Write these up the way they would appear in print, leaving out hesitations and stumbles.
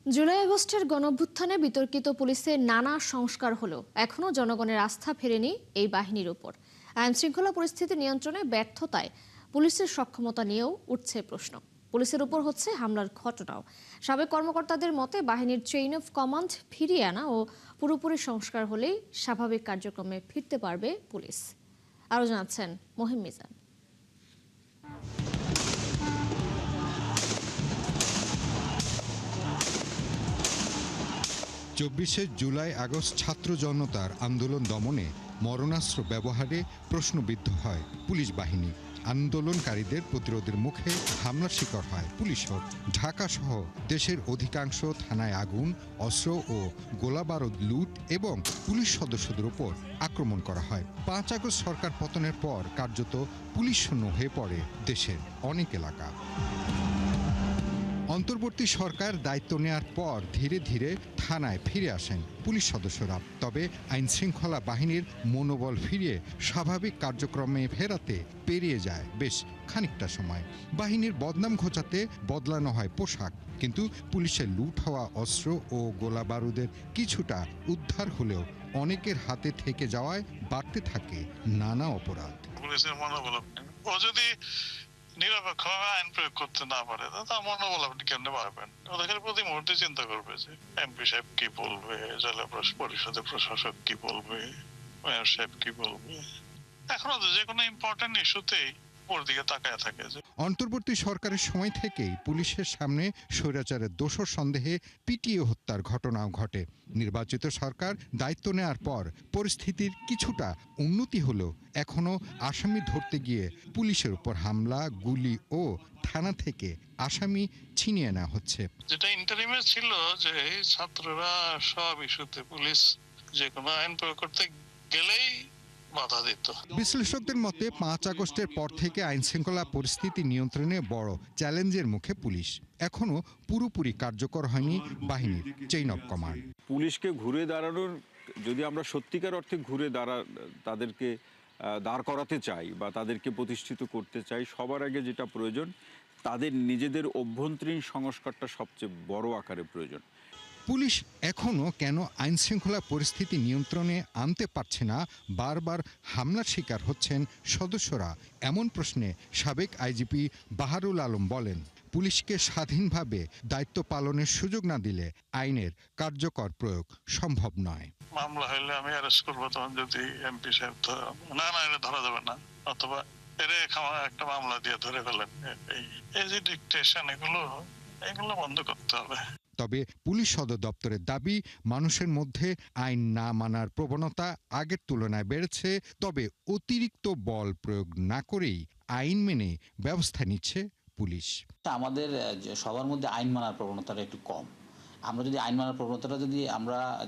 জুলাই আগস্টের গণঅভ্যুত্থানে বিতর্কিত পুলিশের নানা সংস্কার হলেও এখনও জনগণের আস্থা ফেরেনি এই বাহিনীর উপর। আইনশৃঙ্খলা পরিস্থিতি নিয়ন্ত্রণে ব্যর্থতায় পুলিশের সক্ষমতা নিয়েও উঠছে প্রশ্ন। পুলিশের উপর হচ্ছে হামলার ঘটনাও। সাবেক কর্মকর্তাদের মতে বাহিনীর চেইন অফ কমান্ড ফিরিয়ে আনা ও পুরোপুরি সংস্কার হলেই স্বাভাবিক কার্যক্রমে ফিরতে পারবে পুলিশ। আরও জানাচ্ছেন মহিম মিজান। 24শে জুলাই আগস্ট ছাত্র জনতার আন্দোলন দমনে মরণাস্ত্র ব্যবহারে প্রশ্নবিদ্ধ হয় পুলিশ বাহিনী। আন্দোলনকারীদের প্রতিরোধের মুখে হামলার শিকার হয় পুলিশও। ঢাকা সহ দেশের অধিকাংশ থানায় আগুন, অস্ত্র ও গোলাবারুদ লুট এবং পুলিশ সদস্যদের উপর আক্রমণ করা হয়। 5 আগস্ট সরকার পতনের পর কার্যত পুলিশ শূন্য হয়ে পড়ে দেশের অনেক এলাকা। অন্তর্বর্তী সরকার দায়িত্ব নেয়ার পর ধীরে ধীরে থানায় ফিরে আসেন পুলিশ সদস্যরা। তবে আইনশৃঙ্খলা বাহিনীর মনোবল ফিরিয়ে স্বাভাবিক কার্যক্রমে ফেরাতে পেরিয়ে যায় বেশ খানিকটা সময়। বাহিনীর বদনাম ঘোচাতে বদলানো হয় পোশাক, কিন্তু পুলিশের লুট হওয়া অস্ত্র ও গোলা বারুদের কিছুটা উদ্ধার হলেও অনেকের হাতে থেকে যাওয়ায় বাড়তে থাকে নানা অপরাধ। পুলিশের মনোবল ও যদি নিরপেক্ষভাবে আইন প্রয়োগ করতে না পারে তার মনোবল আপনি কেমনে পারবেন? ওদের প্রতি মুহূর্তে চিন্তা করবে যে এমপি সাহেব কি বলবে, জেলা পরিষদের প্রশাসক কি বলবে, মেয়র সাহেব কি বলবে। এখনো তো যে কোনো ইম্পর্টেন্ট ইস্যুতেই ওর দিকে তাকায় থাকে। অন্তর্বর্তী সরকারের সময় থেকেই পুলিশের সামনে স্বৈরাচারের দোষর সন্দেহে পিটিয়ে হত্যার ঘটনাও ঘটে। নির্বাচিত সরকার দায়িত্ব নেওয়ার পর পরিস্থিতির কিছুটা উন্নতি হলেও এখনো আসামি ধরতে গিয়ে পুলিশের উপর হামলা, গুলি ও থানা থেকে আসামি ছিনিয়ে নেওয়া হচ্ছে। যেটা ইন্টারিমে ছিল যে ছাত্ররা সব ইস্যুতে পুলিশ যে কোনো আইন প্রয়োগ করতে গেলেই বাধা দিত। বিশ্লেষকদের মতে 5 আগস্টের পর থেকে আইনশৃঙ্খলা পরিস্থিতি নিয়ন্ত্রণে বড় চ্যালেঞ্জের মুখে পুলিশ। এখনো পুরোপুরি কার্যকর হয়নি বাহিনীর চেইন অফ কমান্ড। পুলিশকে ঘুরে দাঁড়ানোর, যদি আমরা সত্যিকার অর্থে তাদেরকে দাঁড় করাতে চাই বা তাদেরকে প্রতিষ্ঠিত করতে চাই, সবার আগে যেটা প্রয়োজন তাদের নিজেদের অভ্যন্তরীণ সংস্কারটা সবচেয়ে বড় আকারে প্রয়োজন। পুলিশ এখনও কেন আইনশৃঙ্খলা পরিস্থিতি নিয়ন্ত্রণে আনতে পারছে না, বারবার হামলার শিকার হচ্ছেন সদস্যরা, এমন প্রশ্নে সাবেক আইজিপি বাহারুল আলম বলেন, পুলিশকে স্বাধীনভাবে দায়িত্ব পালনের সুযোগ না দিলে আইনের কার্যকর প্রয়োগ সম্ভব নয়। মামলা হইলে আমি অ্যারেস্ট করবো, তখন যদি এমপি সাহেব না এটা ধরা যাবে না, অথবা একটা মামলা দিয়ে ধরে ফেলেন, এই যে ডিকটেশন এগুলো বন্ধ করতে হবে। তবে পুলিশ সদর দপ্তরের দাবি, মানুষের মধ্যে আইন না মানার প্রবণতা আগের তুলনায় বেড়েছে। তবে অতিরিক্ত বল প্রয়োগ না করেই আইন মেনে ব্যবস্থা নিচ্ছে পুলিশ। আমাদের সবার মধ্যে আইন মানার প্রবণতাটা একটু কম। আমরা যদি আইন মানার প্রবণতাটা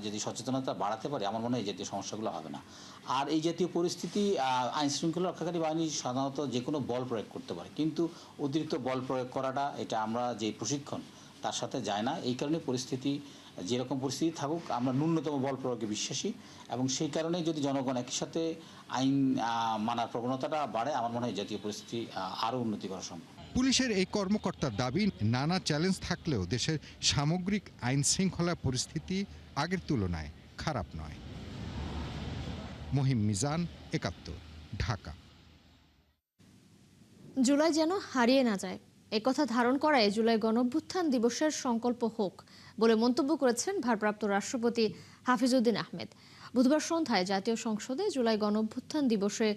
যদি সচেতনতা বাড়াতে পারি, আমার মনে হয় এই জাতীয় সমস্যাগুলো হবে না। আর এই জাতীয় পরিস্থিতি আইন শৃঙ্খলা রক্ষাকারী বাহিনী সাধারণত যে কোনো বল প্রয়োগ করতে পারে, কিন্তু অতিরিক্ত বল প্রয়োগ করাটা, এটা আমরা যে প্রশিক্ষণ তার সাথে যায় না। এই কারণে পরিস্থিতি যেরকম পরিস্থিতি থাকুক, আমরা ন্যূনতম বল প্রয়োগে বিশ্বাসী, এবং সেই কারণে যদি জনগণ একই সাথে আইন মানার প্রবণতাটা বাড়ে, আমার মনে হয় জাতীয় পরিস্থিতি আরও উন্নতি করা সম্ভব। পুলিশের এই কর্মকর্তার দাবি, নানা চ্যালেঞ্জ থাকলেও দেশের সামগ্রিক আইন শৃঙ্খলা পরিস্থিতি আগের তুলনায় খারাপ নয়। মহিম মিজান, ৭১, ঢাকা। জুলাই যেন হারিয়ে না যায়, একথা ধারণ করায় জুলাই গণঅভ্যুত্থান দিবসের সংকল্প হোক বলে মন্তব্য করেছেন ভারপ্রাপ্ত রাষ্ট্রপতি হাফিজউদ্দিন আহমেদ। বুধবার সন্ধ্যায় জাতীয় সংসদে জুলাই গণঅভ্যুত্থান দিবসে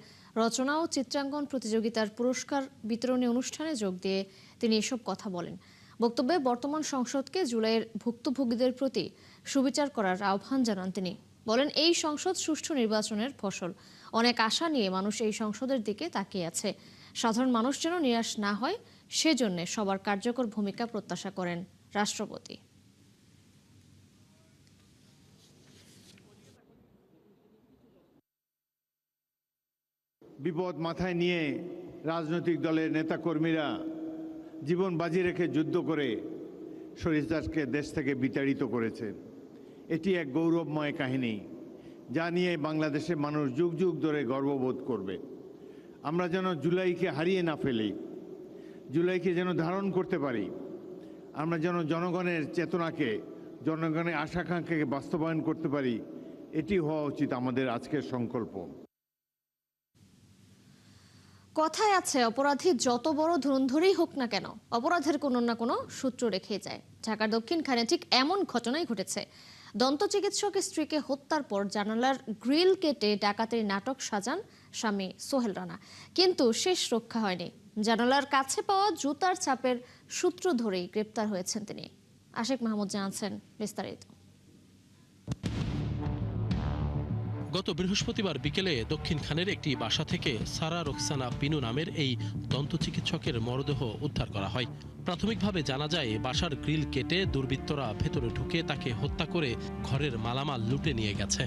রচনা ও চিত্রাঙ্কন প্রতিযোগিতার পুরস্কার বিতরণী অনুষ্ঠানে যোগ দিয়ে তিনি এসব কথা বলেন। বক্তব্যে বর্তমান সংসদকে জুলাইয়ের ভুক্তভোগীদের প্রতি সুবিচার করার আহ্বান জানান তিনি। বলেন, এই সংসদ সুষ্ঠু নির্বাচনের ফসল। অনেক আশা নিয়ে মানুষ এই সংসদের দিকে তাকিয়ে আছে। সাধারণ মানুষ যেন নিরাশ না হয়, সেজন্য সবার কার্যকর ভূমিকা প্রত্যাশা করেন রাষ্ট্রপতি। বিপদ মাথায় নিয়ে রাজনৈতিক দলের নেতাকর্মীরা জীবন বাজি রেখে যুদ্ধ করে স্বৈরাচারকে দেশ থেকে বিতাড়িত করেছেন। এটি এক গৌরবময় কাহিনী, যা নিয়ে বাংলাদেশের মানুষ যুগ যুগ ধরে গর্ববোধ করবে। আমরা যেন জুলাইকে হারিয়ে না ফেলি, জুলাইকে যেন ধারণ করতে পারি। আমরা যেন জনগণের চেতনাকে, জনগণের আশাকাঙ্ক্ষাকে বাস্তবায়ন করতে পারি, এটি হওয়া উচিত আমাদের আজকের সংকল্প। কথায় আছে, অপরাধী যত বড় ধুরন্ধরই হোক না কেন, অপরাধের কোনো না কোনো সূত্র রেখে যায়। ঢাকার দক্ষিণখানে ঠিক এমন ঘটনাই ঘটেছে। দন্ত চিকিৎসক স্ত্রীকে হত্যার পর জানালার গ্রিল কেটে ডাকাতির নাটক সাজান স্বামী সোহেল রানা, কিন্তু শেষ রক্ষা হয়নি। জানালার কাছে পাওয়া জুতার ছাপের সূত্র ধরেই গ্রেপ্তার হয়েছেন তিনি। আশিক মাহমুদ জানাচ্ছেন বিস্তারিত। গত বৃহস্পতিবার বিকেলে দক্ষিণখানের একটি বাসা থেকে সারা রোকসানা পিনু নামের এই দন্ত চিকিৎসকের মরদেহ উদ্ধার করা হয়। প্রাথমিকভাবে জানা যায়, বাসার গ্রিল কেটে দুর্বৃত্তরা ভেতরে ঢুকে তাকে হত্যা করে ঘরের মালামাল লুটে নিয়ে গেছে।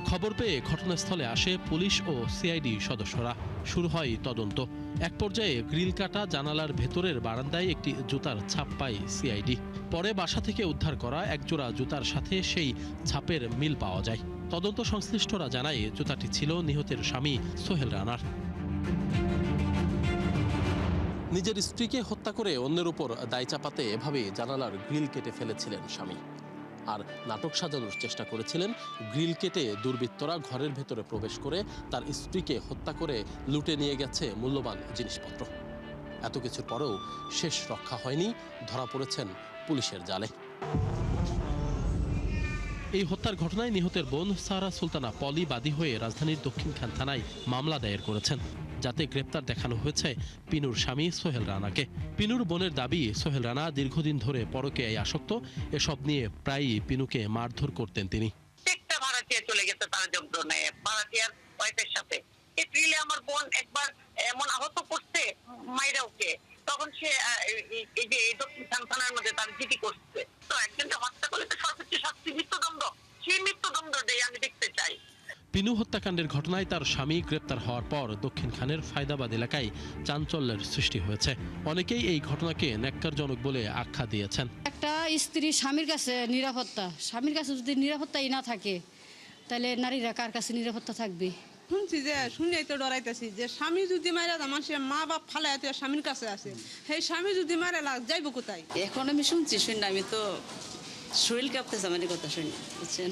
খবর পেয়ে ঘটনাস্থলে আসে পুলিশ ও সিআইডি সদস্যরা। শুরু হয় তদন্ত। এক পর্যায়ে গ্রিল কাটা জানালার ভেতরের বারান্দায় একটি জুতার ছাপ পায় সিআইডি। পরে বাসা থেকে উদ্ধার করা একজোড়া জুতার সাথে সেই ছাপের মিল পাওয়া যায়। তদন্ত সংশ্লিষ্টরা জানায়, জুতাটি ছিল নিহতের স্বামী সোহেল রানার। নিজের স্ত্রীকে হত্যা করে অন্যের উপর দায় চাপাতে এভাবে জানালার গ্রিল কেটে ফেলেছিলেন স্বামী, আর নাটক সাজানোর চেষ্টা করেছিলেন। গ্রিল কেটে দুর্বৃত্তরা ঘরের ভেতরে প্রবেশ করে তার স্ত্রীকে হত্যা করে লুটে নিয়ে গেছে মূল্যবান জিনিসপত্র। এত কিছুর পরেও শেষ রক্ষা হয়নি, ধরা পড়েছেন পুলিশের জালে। এই হত্যার ঘটনায় নিহতের বোন সারা সুলতানা পলি বাদী হয়ে রাজধানীর দক্ষিণখান থানায় মামলা দায়ের করেছেন, যাতে গ্রেপ্তার দেখানো হয়েছে পিনুর স্বামী সোহেল রানাকে। পিনুর বোনের দাবি, সোহেল রানা দীর্ঘদিন ধরে পরকীয়ায় আসক্ত। এসব নিয়ে প্রায়ই পিনুকে মারধর করতেন তিনি। প্রত্যেকটা ভাড়াটিয়া চলে গেছে তার যন্ত্রণায়, ভাড়াটিয়ার ওয়াইফের সাথে। এপ্রিলে আমার বোন একবার এমন আহত করছে মাইরা ওকে, তখন সে এই যে দক্ষিণ থানার মধ্যে তার জিডি করছে। তো একজনকে হত্যা করলে তো সর্বোচ্চ শাস্তি মৃত্যুদণ্ড, সেই মৃত্যুদণ্ডটাই আমি দেখতে চাই। পিনু হত্যাকাণ্ডের ঘটনায় তার স্বামী গ্রেপ্তার হওয়ার পর দক্ষিণখানের ফায়দাবাদ এলাকায় চাঞ্চল্যের সৃষ্টি হয়েছে। অনেকেই এই ঘটনাকে ন্যাক্কারজনক বলে আখ্যা দিয়েছেন। একটা স্ত্রী স্বামীর কাছে নিরাপত্তা, স্বামীর কাছে যদি নিরাপত্তাই না থাকে, তাহলে নারীরা কার কাছে নিরাপত্তা থাকবে? শুনেই তো ডরাইতেছি যে স্বামী যদি মারা মানুষের মা বাপ ফালাই স্বামীর কাছে আছে, সেই স্বামী যদি মারা যাইব কোথায়? এখন আমি শুনছি, শুনি আমি তো শরীর কাঁপতেছে আমার কথা শুনি, বুঝছেন?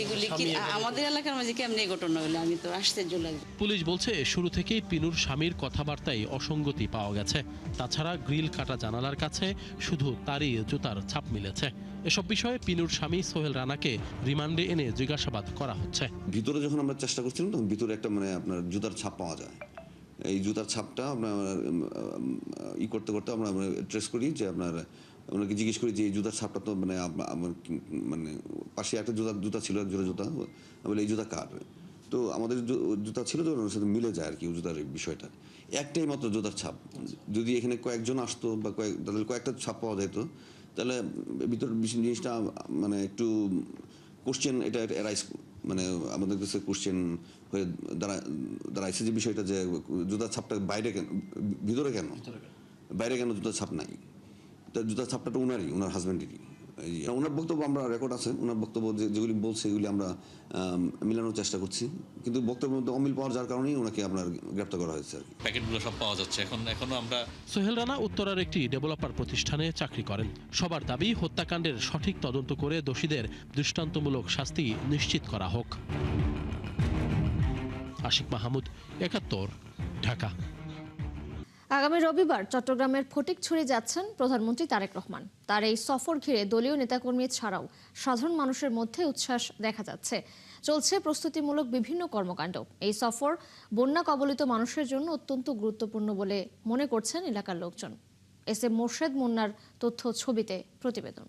এগুলি কি আমাদের এলাকার মাঝে কেমনি ঘটনা হলো? আমি তো আশ্চর্য লাগে। পুলিশ বলছে, শুরু থেকেই পিনুর স্বামীর কথাবার্তায় অসঙ্গতি পাওয়া গেছে। তাছাড়া গ্রিল কাটা জানালার কাছে শুধু তারই জুতার ছাপ মিলেছে। এসব বিষয়ে পিনুর স্বামী সোহেল রানাকে রিমান্ডে এনে জিজ্ঞাসাবাদ করা হচ্ছে। ভিতরে যখন আমরা চেষ্টা করছিলাম, তখন ভিতরে একটা আপনার জুতার ছাপ পাওয়া যায়। এই জুতার ছাপটা আপনার করতে করতে আমরা ট্রেস করি, যে ওনাকে জিজ্ঞেস করি যে এই জুতার ছাপটা তো মানে পাশে একটা জুতা ছিল, এক জোড়া জুতা, বলে এই জুতা কার? তো আমাদের জুতা ছিল, তো ওনার সাথে মিলে যায় আর কি জুতার বিষয়টা। একটাই মাত্র জুতার ছাপ। যদি এখানে কয়েকজন আসতো বা তাদের কয়েকটা ছাপ পাওয়া যেত, তাহলে ভিতরের জিনিসটা একটু কোশ্চেন, এটা এরাইজ, আমাদের কাছে কোশ্চেন হয়ে দাঁড়াইছে যে বিষয়টা, যে জুতার ছাপটা বাইরে কেন, ভিতরে কেন, বাইরে কেন জুতার ছাপ নাই? জুতার ছাপটা তো ওনারই, ওনার হাজব্যান্ডেরই। ওনার বক্তব্য আমরা রেকর্ড আছে, ওনার বক্তব্য যেগুলি বলছে এগুলি আমরা মিলানোর চেষ্টা করছি, কিন্তু বক্তব্যের মধ্যে অমিল পাওয়ার যার কারণেই ওনাকে আপনার গ্রেপ্তার করা হয়েছে আর কি। প্যাকেটগুলো সব পাওয়া যাচ্ছে এখনো আমরা। সোহেল রানা উত্তরার একটি ডেভেলপার প্রতিষ্ঠানে চাকরি করেন। সবার দাবি, হত্যাকাণ্ডের সঠিক তদন্ত করে দোষীদের দৃষ্টান্তমূলক শাস্তি নিশ্চিত করা হোক। আশিক মাহমুদ, ৭১, ঢাকা। আগামী রবিবার চট্টগ্রামের ফটিকছড়ি যাচ্ছেন প্রধানমন্ত্রী তারেক রহমান। তার এই সফর ঘিরে দলীয় নেতাকর্মী ছাড়াও সাধারণ মানুষের মধ্যে উচ্ছ্বাস দেখা যাচ্ছে। চলছে প্রস্তুতিমূলক বিভিন্ন কর্মকাণ্ড। এই সফর বন্যা কবলিত মানুষের জন্য অত্যন্ত গুরুত্বপূর্ণ বলে মনে করছেন এলাকার লোকজন। এস এম মোর্শেদ মুন্নার তথ্য ছবিতে প্রতিবেদন।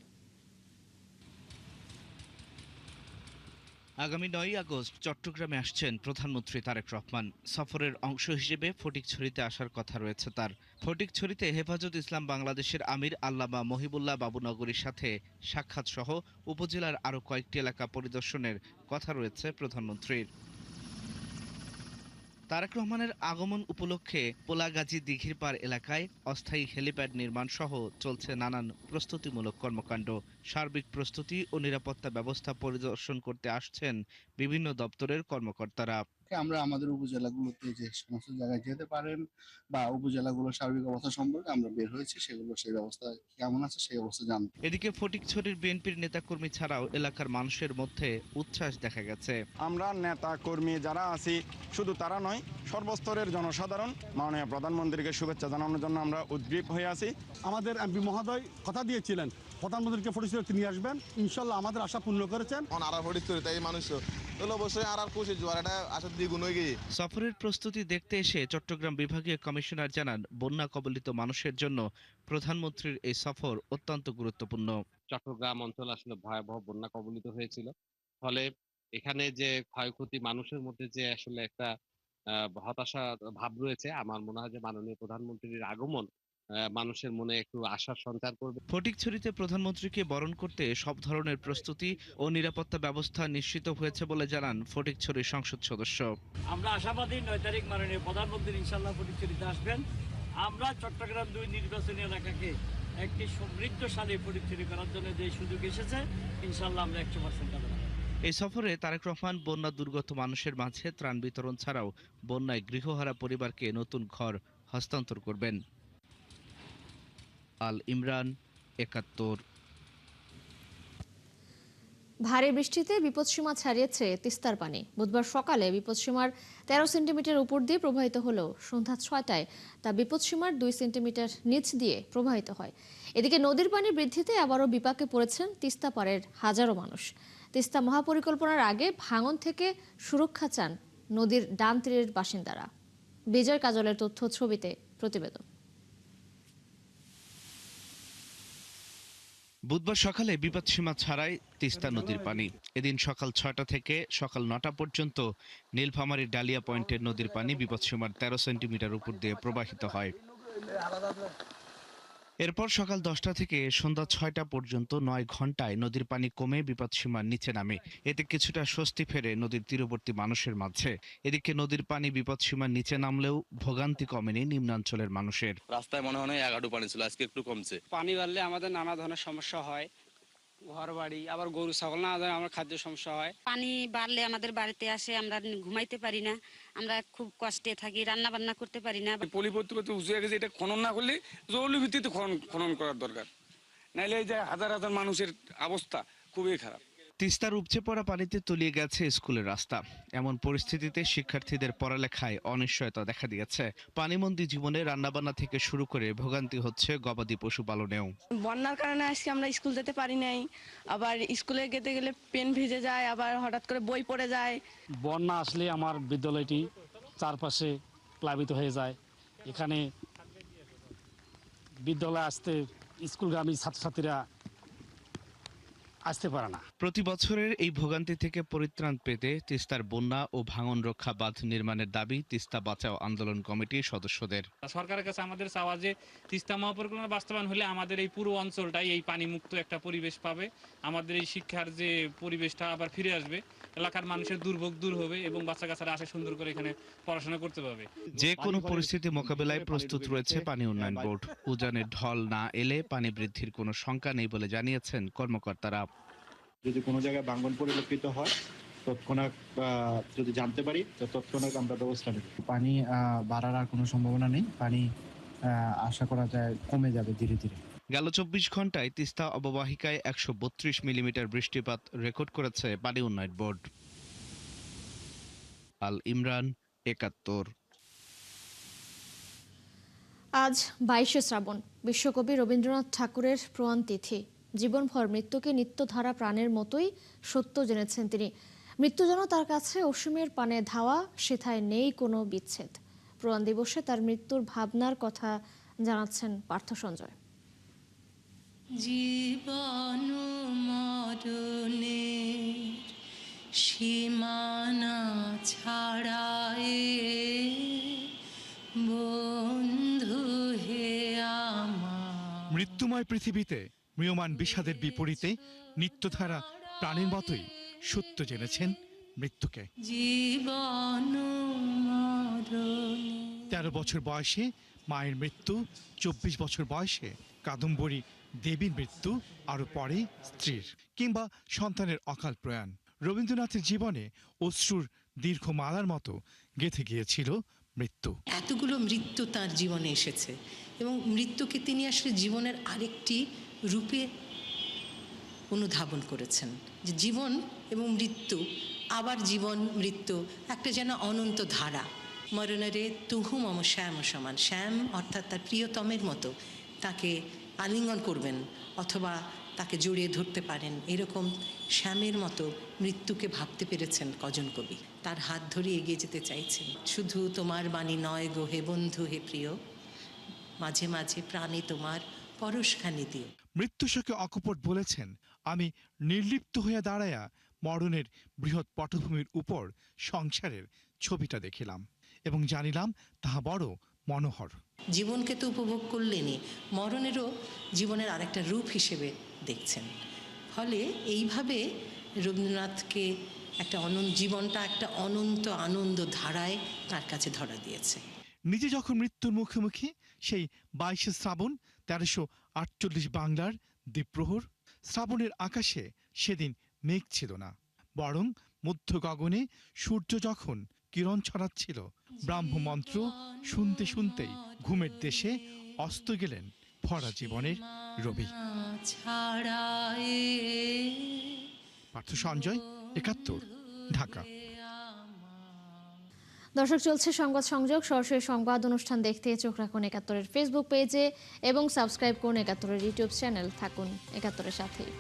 আগামী ৯ আগস্ট চট্টগ্রামে আসছেন প্রধানমন্ত্রী তারেক রহমান। সফরের অংশ হিসেবে ফটিকছড়িতে আসার কথা রয়েছে তার। ফটিকছড়িতে হেফাজত ইসলাম বাংলাদেশের আমির আল্লামা মহিবুল্লাহ বাবুনগরীর সাথে সাক্ষাৎ সহ উপজেলার আরও কয়েকটি এলাকা পরিদর্শনের কথা রয়েছে প্রধানমন্ত্রীর। তারেক রহমানের আগমন উপলক্ষে পোলাগাজী দিঘির পাড় এলাকায় অস্থায়ী হেলিপ্যাড নির্মাণ সহ চলছে নানান প্রস্তুতিমূলক কর্মকাণ্ড। সার্বিক প্রস্তুতি ও নিরাপত্তা ব্যবস্থা পরিদর্শন করতে আসছেন বিভিন্ন দপ্তরের কর্মকর্তারা। থাকে আমরা আমাদের উপজেলাগুলোতে যে সমস্ত জায়গায় যেতে পারেন বা উপজেলাগুলোর সার্বিক অবস্থা সম্পর্কে আমরা বের হয়েছি, সেগুলো সেই ব্যবস্থা কেমন আছে সেই অবস্থা জানতে। এদিকে ফটিকছড়ির বিএনপির নেতাকর্মী ছাড়াও এলাকার মানুষের মধ্যে উচ্ছ্বাস দেখা গেছে। আমরা নেতা কর্মী যারা আছি শুধু তারা নয়, সর্বস্তরের জনসাধারণ মাননীয় প্রধানমন্ত্রীকে শুভেচ্ছা জানানোর জন্য আমরা উদ্গ্রীব হয়ে আছি। আমাদের এমপি মহোদয় কথা দিয়েছিলেন প্রধানমন্ত্রীকে ফটিকছড়িতে নিয়ে আসবেন, ইনশাল্লাহ আমাদের আশা পূর্ণ করেছেন। সফরের প্রস্তুতি দেখতে এসে চট্টগ্রাম বিভাগীয় কমিশনার জানান, বন্যা কবলিত মানুষের জন্য প্রধানমন্ত্রীর এই সফর অত্যন্ত গুরুত্বপূর্ণ। চট্টগ্রাম অঞ্চল আসলে ভয়াবহ বন্যা কবলিত হয়েছিল, ফলে এখানে যে ক্ষয়ক্ষতি মানুষের মধ্যে যে আসলে একটা হতাশা ভাব রয়েছে, আমার মনে হয় যে মাননীয় প্রধানমন্ত্রীর আগমন মানুষের মনে একটু আশার সঞ্চার করবে। ফটিকছড়িতে প্রধানমন্ত্রীকে বরণ করতে সব ধরনের প্রস্তুতি ও নিরাপত্তা ব্যবস্থা নিশ্চিত হয়েছে বলে জানান ফটিকছড়ি সংসদ সদস্য। আমরা আশাবাদী 9 তারিখ মাননীয় প্রধানমন্ত্রী ইনশাআল্লাহ ফটিকছড়িতে আসবেন। আমরা চট্টগ্রাম 2 নির্বাচনী এলাকাকে একটি সমৃদ্ধশালী ফটিকছড়ি করার জন্য যে সুযোগ এসেছে, ইনশাআল্লাহ আমরা 100% পাবো। এই সফরে তারেক রহমান বন্যা দুর্গত মানুষের মাঝে ত্রাণ বিতরণ ছাড়াও বন্যায় গৃহহারা পরিবারকে নতুন ঘর হস্তান্তর করবেন। আল ইমরান, 71। ভারী বৃষ্টিতে বিপদসীমা ছাড়িয়েছে তিস্তার পানি। বুধবার সকালে বিপদসীমার 13 সেন্টিমিটার উপর দিয়ে প্রবাহিত হলেও সন্ধ্যা 6টায় তা বিপদসীমার 2 সেন্টিমিটার নিচ দিয়ে প্রবাহিত হয়। এদিকে নদীর পানি বৃদ্ধিতে আবারও বিপাকে পড়েছেন তিস্তা পাড়ের হাজারো মানুষ। তিস্তা মহাপরিকল্পনার আগে ভাঙন থেকে সুরক্ষা চান নদীর ডান তীরের বাসিন্দারা। বিজয় কাজলের তথ্য ছবিতে প্রতিবেদন। বুধবার সকালে বিপদসীমা ছাড়াই তিস্তা নদীর পানি। এদিন সকাল 6টা থেকে সকাল 9টা পর্যন্ত নীলফামারীর ডালিয়া পয়েন্টের নদীর পানি বিপদসীমার 13 সেন্টিমিটার উপর দিয়ে প্রবাহিত হয়। এরপর সকাল 10টা থেকে সন্ধ্যা 6টা পর্যন্ত 9 ঘন্টায় নদীর পানি কমে বিপদসীমার নিচে নামে। এতে কিছুটা স্বস্তি ফেরে নদীর তীরবর্তী মানুষের মাঝে। এদিকে নদীর পানি বিপদসীমার নিচে নামলেও ভোগান্তি কমেনি নিম্নাঞ্চলের মানুষের। রাস্তায় মনে হয় এগাডু পানি ছিল, আজকে একটু কমছে। পানি বাড়লে আমাদের নানা ধরনের সমস্যা হয়, ঘর বাড়ি, আবার গরু ছাগল না আমার খাদ্য সমস্যা হয়। পানি বাড়লে আমাদের বাড়িতে আসে, আমরা ঘুমাইতে পারি না, আমরা খুব কষ্টে থাকি, রান্না বান্না করতে পারি না। পলিপত্র উঁচু হয়ে গেছে, এটা খনন না করলে জরুরি ভিত্তিতে খনন করার দরকার, নাইলে এই যে হাজার হাজার মানুষের অবস্থা খুবই খারাপ। তিস্তার উপচে পড়া পানিতে তলিয়ে গেছে স্কুলের রাস্তা। এমন পরিস্থিতিতে শিক্ষার্থীদের পড়ালেখায় অনিশ্চয়তা দেখা দিয়েছে। পানিবন্দী জীবনে রান্নাবান্না থেকে শুরু করে ভোগান্তি হচ্ছে গবাদি পশু পালনেও। বন্যার কারণে আজকে আমরা স্কুল যেতে পারি নাই, আবার স্কুলে যেতে গেলে পেন ভিজে যায়, আবার হঠাৎ করে বই পড়ে যায়। বন্যা আসলে আমার বিদ্যালয়টি চারপাশে প্লাবিত হয়ে যায়। এখানে বিদ্যালয়ে আসতে স্কুলগামী ছাত্রছাত্রীরা আসতে পারে না। প্রতি বছরের এই ভোগান্তি থেকে পরিত্রাণ পেতে তিস্তার বন্যা ও ভাঙন রক্ষা বাঁধ নির্মাণের দাবি তিস্তা বাঁচাও আন্দোলন কমিটির সদস্যদের। সরকারের কাছে আমাদের চাওয়া যে তিস্তা মহাপরিকল্পনা বাস্তবায়ন হলে আমাদের এই পুরো অঞ্চলটাই এই পানি মুক্ত একটা পরিবেশ পাবে, আমাদের এই শিক্ষার যে পরিবেশটা আবার ফিরে আসবে, এলাকার মানুষের দুর্ভোগ দূর হবে এবং বাচ্চা কাচ্চারা আসে সুন্দর করে এখানে পড়াশোনা করতে পারবে। যে কোনো পরিস্থিতি মোকাবেলায় প্রস্তুত রয়েছে পানি উন্নয়ন বোর্ড। উজানের ঢল না এলে পানি বৃদ্ধির কোনো শঙ্কা নেই বলে জানিয়েছেন কর্মকর্তারা। যদি কোনো জায়গায় ভাঙন পরিলক্ষিত হয় তৎক্ষণাৎ যদি জানতে পারি তো তৎক্ষণাৎ আমরা ব্যবস্থা নেব। পানি বাড়ার আর কোনো সম্ভাবনা নেই, পানি আশা করা যায় কমে যাবে ধীরে ধীরে। গেল 24 ঘন্টায় তিস্তা অববাহিকায় 132 মিলিমিটার বৃষ্টিপাত রেকর্ড করেছে পানি উন্নয়ন বোর্ড। আল ইমরান, 71। আজ 22শে শ্রাবণ, বিশ্বকবি রবীন্দ্রনাথ ঠাকুরের প্রয়াণ তিথি। জীবনভর মৃত্যুকে নিত্যধারা প্রাণের মতোই সত্য জেনেছেন তিনি। মৃত্যু যেন তার কাছে অসীমের পানে ধাওয়া, সেথায় নেই কোনো বিচ্ছেদ। প্রয়াণ দিবসে তার মৃত্যুর ভাবনার কথা জানাচ্ছেন পার্থ সঞ্জয়। জীবন মরণের সীমানা ছাড়ায়ে বন্ধু হে আমার। মৃত্যুময় পৃথিবীতে ম্রিয়মান বিষাদের বিপরীতে নিত্যধারা প্রাণের মতোই সত্য জেনেছেন মৃত্যুকে। জীবন 13 বছর বয়সে মায়ের মৃত্যু, 24 বছর বয়সে কাদম্বরী দেবীর মৃত্যু, আরো পরে স্ত্রীর, কিংবা সন্তানের অকাল প্রয়াণ। রবীন্দ্রনাথের জীবনে অশ্রুর দীর্ঘ মালার মতো গেঁথে গিয়েছিল মৃত্যু। এতগুলো মৃত্যু তার জীবনে এসেছে এবং মৃত্যুকে তিনি আসলে জীবনের আরেকটি রূপে অনুধাবন করেছেন, যে জীবন এবং মৃত্যু, আবার জীবন মৃত্যু একটা যেন অনন্ত ধারা। মরণরে তুহু মম শ্যাম সমান, শ্যাম অর্থাৎ তার প্রিয়তমের মতো তাকে আলিঙ্গন করবেন অথবা তাকে জড়িয়ে ধরতে পারেন, এরকম শ্যামের মতো মৃত্যুকে ভাবতে পেরেছেন কজন কবি। তার হাত ধরে এগিয়ে যেতে চাইছেন। শুধু তোমার বাণী নয় গো হে বন্ধু হে প্রিয়, মাঝে মাঝে প্রাণে তোমার পরশখানি দিও। মৃত্যুশোকে অকপট বলেছেন, আমি নির্লিপ্ত হইয়া দাঁড়াইয়া মরণের বৃহৎ পটভূমির উপর সংসারের ছবিটা দেখিলাম এবং জানিলাম তাহা বড় মনোহর। জীবনকে তো উপভোগ করলেনই, মরণেরও জীবনের আরেকটা রূপ হিসেবে দেখছেন। ফলে এইভাবে রবীন্দ্রনাথকে একটা জীবনটা একটা অনন্ত আনন্দ ধারায় তার কাছে ধরা দিয়েছে। নিজে যখন মৃত্যুর মুখোমুখি সেই 22শে শ্রাবণ 1348 বাংলার দ্বীপ্রহর, শ্রাবণের আকাশে সেদিন মেঘ ছিল না, বরং মধ্য গগনে সূর্য যখন কিরণ ছড়াচ্ছিল, ব্রাহ্মমন্ত্র শুনতে শুনতেই ঘুমের দেশে অস্ত গেলেন ভরা জীবনের রবি। পার্থ সঞ্জয়, 71, ঢাকা। দর্শক, চলছে সংবাদ সংযোগ। সরাসরি সংবাদ অনুষ্ঠান দেখতে চোখ রাখুন 71-এর ফেসবুক পেজে এবং সাবস্ক্রাইব করুন 71-এর ইউটিউব চ্যানেল। থাকুন 71-এর সাথেই।